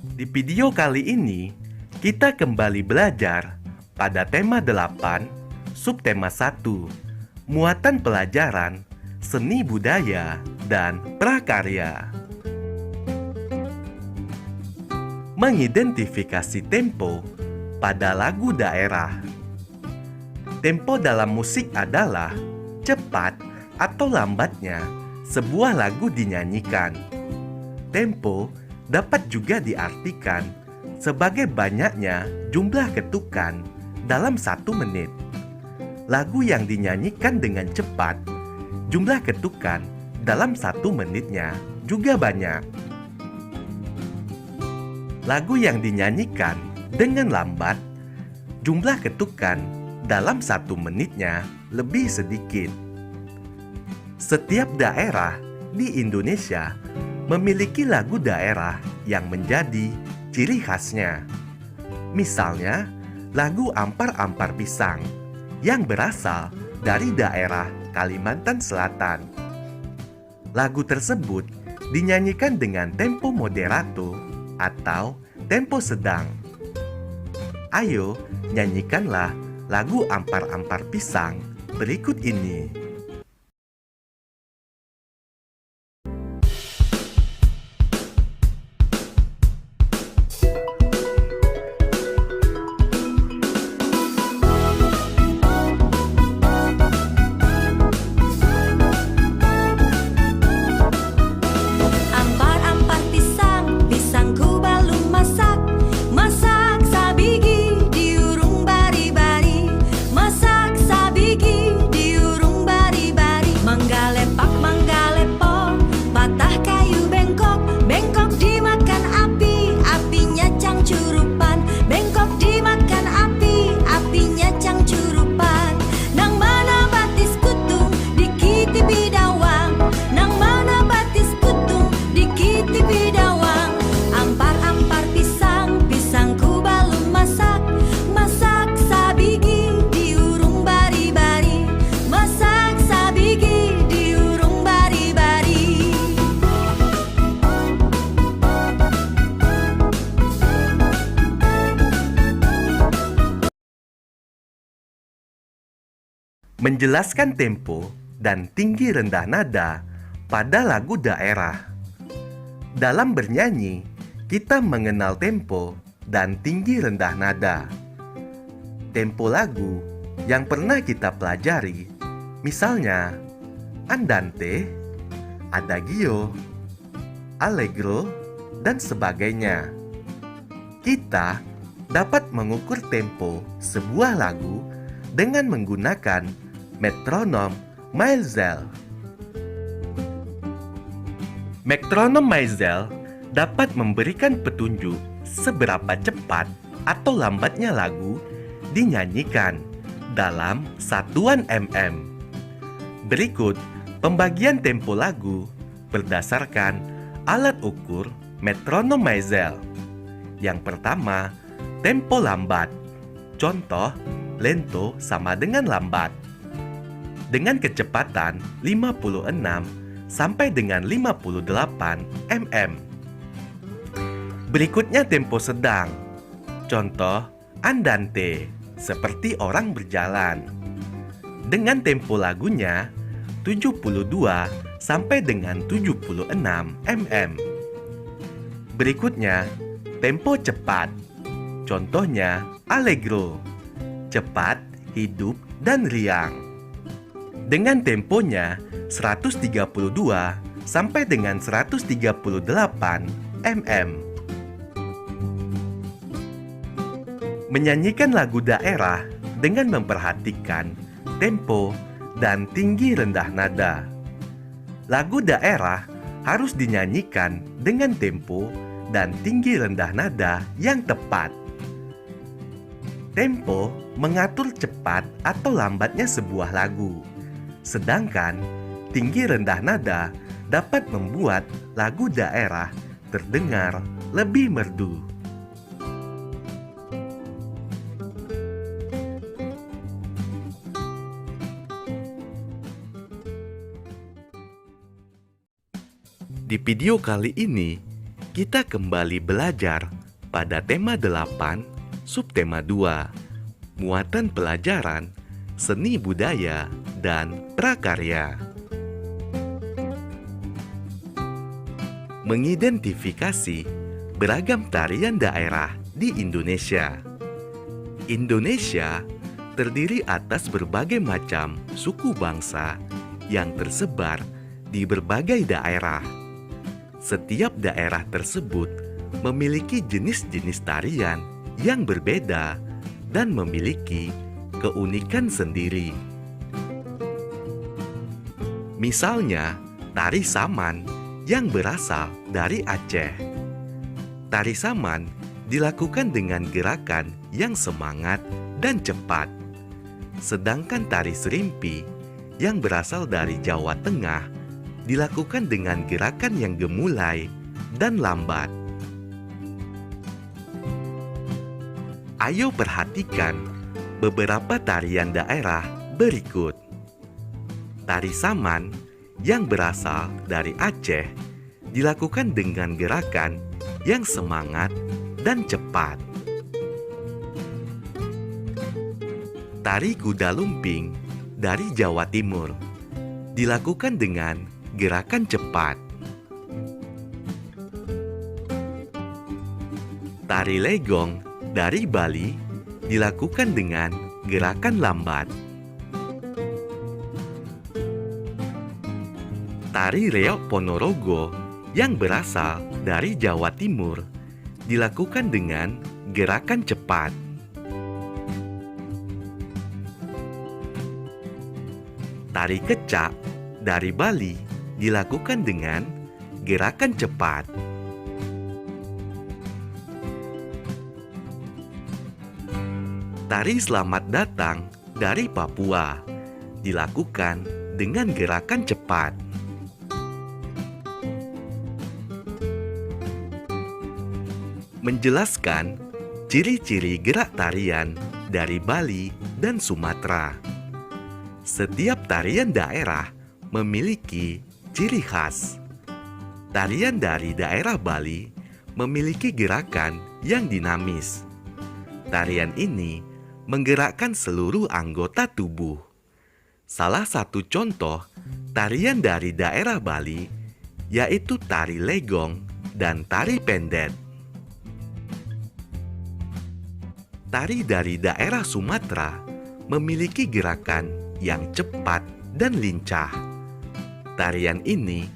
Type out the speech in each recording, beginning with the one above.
Di video kali ini, kita kembali belajar pada tema 8, subtema 1, muatan pelajaran, seni budaya, dan prakarya. Mengidentifikasi tempo pada lagu daerah. Tempo dalam musik adalah cepat atau lambatnya sebuah lagu dinyanyikan. Tempo dapat juga diartikan sebagai banyaknya jumlah ketukan dalam 1 menit. Lagu yang dinyanyikan dengan cepat, jumlah ketukan dalam 1 menitnya juga banyak. Lagu yang dinyanyikan dengan lambat, jumlah ketukan dalam 1 menitnya lebih sedikit. Setiap daerah di Indonesia memiliki lagu daerah yang menjadi ciri khasnya. Misalnya, lagu Ampar-Ampar Pisang yang berasal dari daerah Kalimantan Selatan. Lagu tersebut dinyanyikan dengan tempo moderato atau tempo sedang. Ayo, nyanyikanlah lagu Ampar-Ampar Pisang berikut ini. Ampar-ampar pisang, pisangku belum masak. Masak sabigi diurung bari-bari. Masak sabigi diurung bari-bari. Manggalepak manggalepok, patah kayu bengkok. Bengkok dimakan api, apinya cangcurupan. Bengkok dimakan api, apinya cangcurupan. Nang mana batis kutung, dikiti bidawang. Nang mana batis kutung, dikiti bidawang. Ampar-ampar pisang, pisangku belum masak. Masak sabigi diurung bari-bari. Masak sabigi diurung bari-bari. Menjelaskan tempo dan tinggi rendah nada pada lagu daerah. Dalam bernyanyi, kita mengenal tempo dan tinggi rendah nada. Tempo lagu yang pernah kita pelajari, misalnya andante, adagio, allegro, dan sebagainya. Kita dapat mengukur tempo sebuah lagu dengan menggunakan metronom Maelzel. Metronom Maelzel dapat memberikan petunjuk seberapa cepat atau lambatnya lagu dinyanyikan dalam satuan mm. Berikut pembagian tempo lagu berdasarkan alat ukur metronom Maelzel. Yang pertama, tempo lambat. Contoh, lento sama dengan lambat. Dengan kecepatan 56 sampai dengan 58 mm. Berikutnya tempo sedang. Contoh, andante, seperti orang berjalan. Dengan tempo lagunya 72 sampai dengan 76 mm. Berikutnya, tempo cepat. Contohnya, allegro, cepat, hidup, dan riang. Dengan temponya 132 sampai dengan 138 mm. Menyanyikan lagu daerah dengan memperhatikan tempo dan tinggi rendah nada. Lagu daerah harus dinyanyikan dengan tempo dan tinggi rendah nada yang tepat. Tempo mengatur cepat atau lambatnya sebuah lagu. Sedangkan tinggi rendah nada dapat membuat lagu daerah terdengar lebih merdu. Di video kali ini, Kita kembali belajar pada tema 8, subtema 2, muatan pelajaran, seni budaya, dan prakarya. Mengidentifikasi beragam tarian daerah di Indonesia. Indonesia terdiri atas berbagai macam suku bangsa yang tersebar di berbagai daerah. Setiap daerah tersebut memiliki jenis-jenis tarian yang berbeda dan memiliki keunikan sendiri. Misalnya, tari Saman yang berasal dari Aceh. Tari Saman dilakukan dengan gerakan yang semangat dan cepat. Sedangkan tari Serimpi yang berasal dari Jawa Tengah dilakukan dengan gerakan yang gemulai dan lambat. Ayo perhatikan beberapa tarian daerah berikut. Tari Saman yang berasal dari Aceh dilakukan dengan gerakan yang semangat dan cepat. Tari Kuda Lumping dari Jawa Timur dilakukan dengan gerakan cepat. Tari Legong dari Bali dilakukan dengan gerakan lambat. Tari Reok Ponorogo yang berasal dari Jawa Timur dilakukan dengan gerakan cepat. Tari Kecak dari Bali dilakukan dengan gerakan cepat. Tari Selamat Datang dari Papua dilakukan dengan gerakan cepat. Menjelaskan ciri-ciri gerak tarian dari Bali dan Sumatera. Setiap tarian daerah memiliki ciri khas. Tarian dari daerah Bali memiliki gerakan yang dinamis. Tarian ini menggerakkan seluruh anggota tubuh. Salah satu contoh tarian dari daerah Bali yaitu tari Legong dan tari Pendet. Tari dari daerah Sumatera memiliki gerakan yang cepat dan lincah. Tarian ini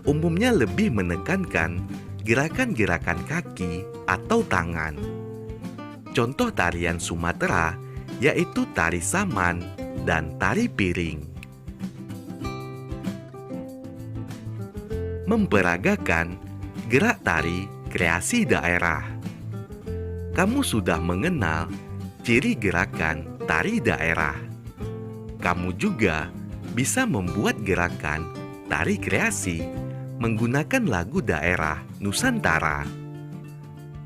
umumnya lebih menekankan gerakan-gerakan kaki atau tangan. Contoh tarian Sumatera yaitu tari Saman dan tari Piring. Memperagakan gerak tari kreasi daerah. Kamu sudah mengenal ciri gerakan tari daerah. Kamu juga bisa membuat gerakan tari kreasi menggunakan lagu daerah Nusantara.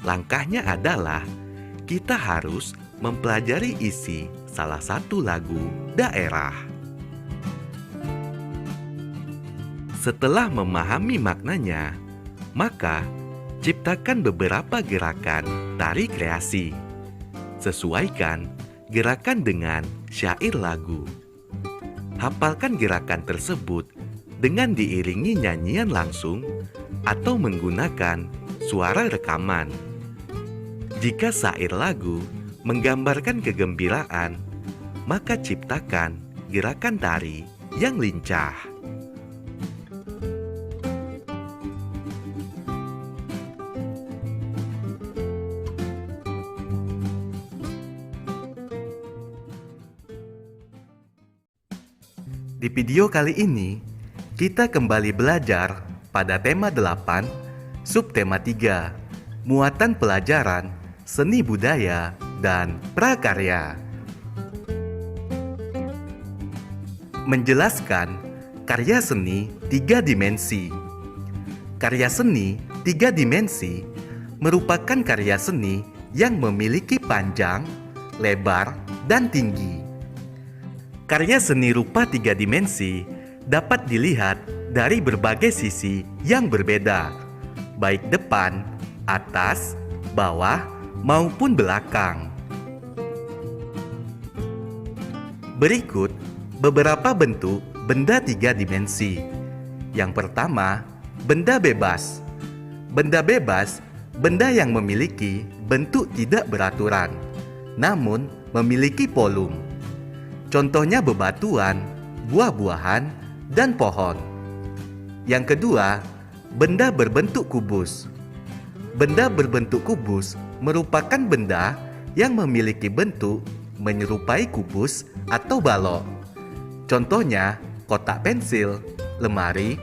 Langkahnya adalah kita harus mempelajari isi salah satu lagu daerah. Setelah memahami maknanya, maka ciptakan beberapa gerakan tari kreasi. Sesuaikan gerakan dengan syair lagu. Hafalkan gerakan tersebut dengan diiringi nyanyian langsung atau menggunakan suara rekaman. Jika syair lagu menggambarkan kegembiraan, maka ciptakan gerakan tari yang lincah. Di video kali ini, kita kembali belajar pada tema 8, subtema 3, muatan pelajaran, seni budaya, dan prakarya. Menjelaskan karya seni 3 dimensi. Karya seni 3 dimensi merupakan karya seni yang memiliki panjang, lebar, dan tinggi. Karya seni rupa 3 dimensi dapat dilihat dari berbagai sisi yang berbeda, baik depan, atas, bawah, maupun belakang. Berikut beberapa bentuk benda 3 dimensi. Yang pertama, benda bebas. Benda bebas, benda yang memiliki bentuk tidak beraturan, namun memiliki volume. Contohnya bebatuan, buah-buahan, dan pohon. Yang kedua, benda berbentuk kubus. Benda berbentuk kubus merupakan benda yang memiliki bentuk menyerupai kubus atau balok. Contohnya kotak pensil, lemari,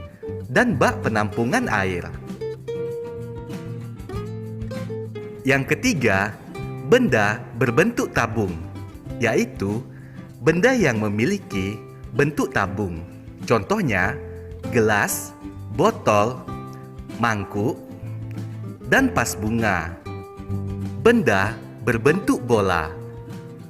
dan bak penampungan air. Yang ketiga, benda berbentuk tabung, yaitu benda yang memiliki bentuk tabung. Contohnya gelas, botol, mangkuk, dan vas bunga. Benda berbentuk bola,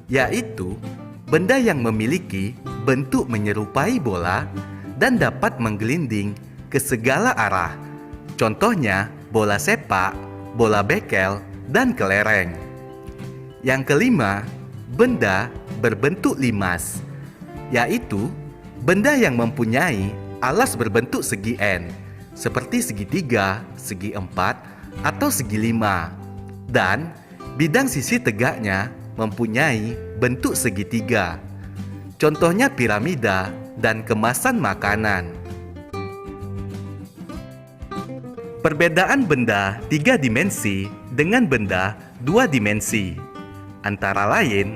yaitu benda yang memiliki bentuk menyerupai bola dan dapat menggelinding ke segala arah. Contohnya bola sepak, bola bekel, dan kelereng. Yang kelima, benda berbentuk limas, yaitu benda yang mempunyai alas berbentuk segi N, seperti segitiga, segi 4, atau segi 5, dan bidang sisi tegaknya mempunyai bentuk segitiga. Contohnya piramida dan kemasan makanan. Perbedaan benda 3 dimensi dengan benda 2 dimensi antara lain,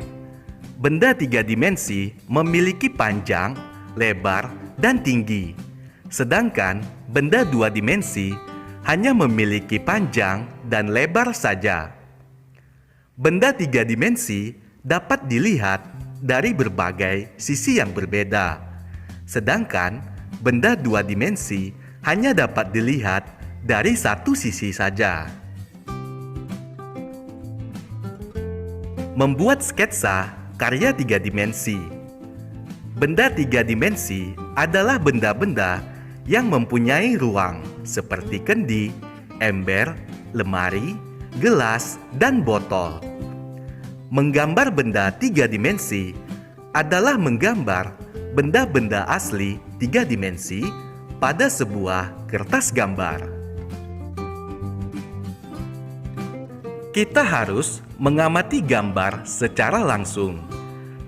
benda 3 dimensi memiliki panjang, lebar, dan tinggi, sedangkan benda 2 dimensi hanya memiliki panjang dan lebar saja. Benda 3 dimensi dapat dilihat dari berbagai sisi yang berbeda, sedangkan benda 2 dimensi hanya dapat dilihat dari satu sisi saja. Membuat sketsa karya 3 dimensi. Benda 3 dimensi adalah benda-benda yang mempunyai ruang seperti kendi, ember, lemari, gelas, dan botol. Menggambar benda 3 dimensi adalah menggambar benda-benda asli 3 dimensi pada sebuah kertas gambar. Kita harus mengamati gambar secara langsung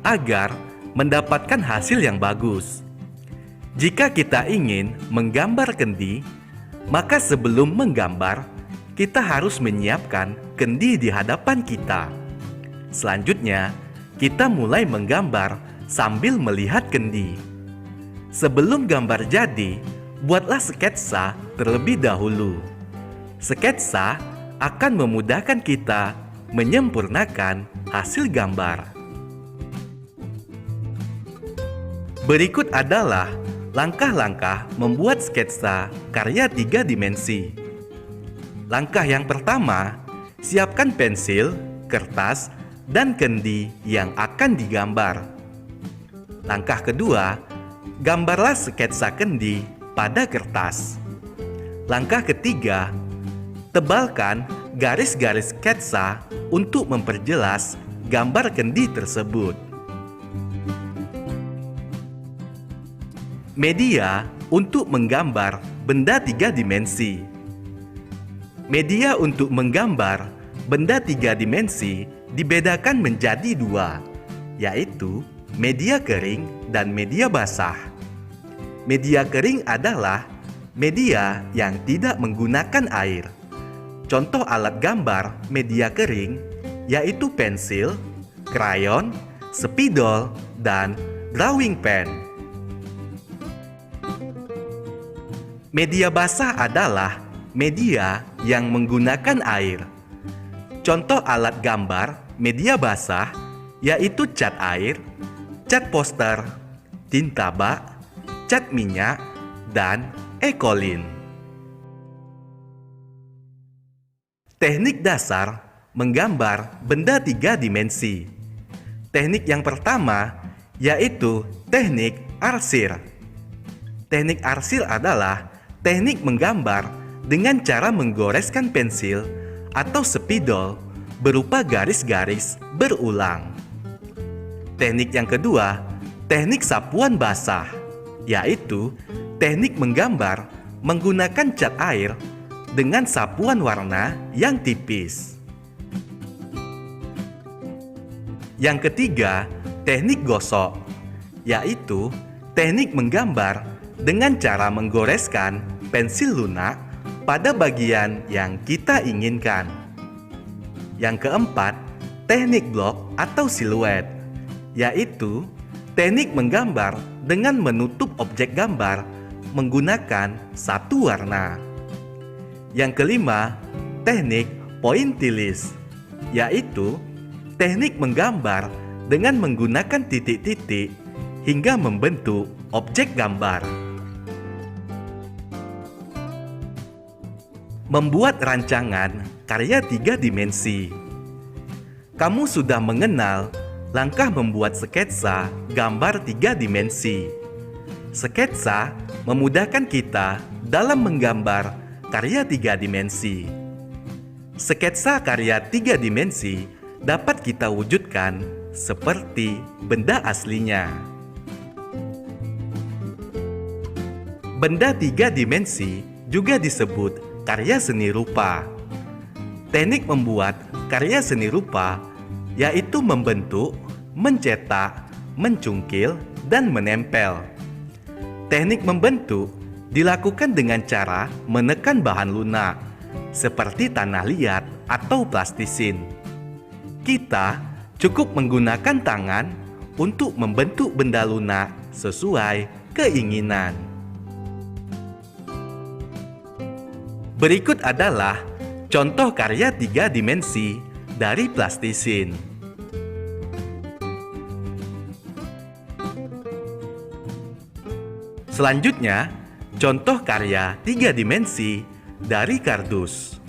agar mendapatkan hasil yang bagus. Jika kita ingin menggambar kendi, maka sebelum menggambar, kita harus menyiapkan kendi di hadapan kita. Selanjutnya, kita mulai menggambar sambil melihat kendi. Sebelum gambar jadi, buatlah sketsa terlebih dahulu. Sketsa akan memudahkan kita menyempurnakan hasil gambar. Berikut adalah langkah-langkah membuat sketsa karya 3 dimensi. Langkah yang pertama, siapkan pensil, kertas, dan kendi yang akan digambar. Langkah kedua, gambarlah sketsa kendi pada kertas. Langkah ketiga, tebalkan garis-garis sketsa untuk memperjelas gambar kendi tersebut. Media untuk menggambar benda 3 dimensi. Media untuk menggambar benda 3 dimensi dibedakan menjadi 2, yaitu media kering dan media basah. Media kering adalah media yang tidak menggunakan air. Contoh alat gambar media kering yaitu pensil, krayon, spidol, dan drawing pen. Media basah adalah media yang menggunakan air. Contoh alat gambar media basah yaitu cat air, cat poster, tinta bak, cat minyak, dan ekolin. Teknik dasar menggambar benda 3 dimensi. Teknik yang pertama yaitu teknik arsir. Teknik arsir adalah teknik menggambar dengan cara menggoreskan pensil atau spidol berupa garis-garis berulang. Teknik yang kedua, teknik sapuan basah, yaitu teknik menggambar menggunakan cat air dengan sapuan warna yang tipis. Yang ketiga, teknik gosok, yaitu teknik menggambar dengan cara menggoreskan pensil lunak pada bagian yang kita inginkan. Yang keempat, teknik blok atau siluet, yaitu teknik menggambar dengan menutup objek gambar menggunakan satu warna. Yang kelima, teknik pointillis, yaitu teknik menggambar dengan menggunakan titik-titik hingga membentuk objek gambar. Membuat rancangan karya 3 dimensi. Kamu sudah mengenal langkah membuat sketsa gambar 3 dimensi. Sketsa memudahkan kita dalam menggambar karya 3 dimensi. Sketsa karya 3 dimensi dapat kita wujudkan seperti benda aslinya. Benda 3 dimensi juga disebut karya seni rupa. Teknik membuat karya seni rupa yaitu membentuk, mencetak, mencungkil, dan menempel. Teknik membentuk dilakukan dengan cara menekan bahan lunak, seperti tanah liat atau plastisin. Kita cukup menggunakan tangan untuk membentuk benda lunak sesuai keinginan. Berikut adalah contoh karya 3 dimensi dari plastisin. Selanjutnya, contoh karya 3 dimensi dari kardus.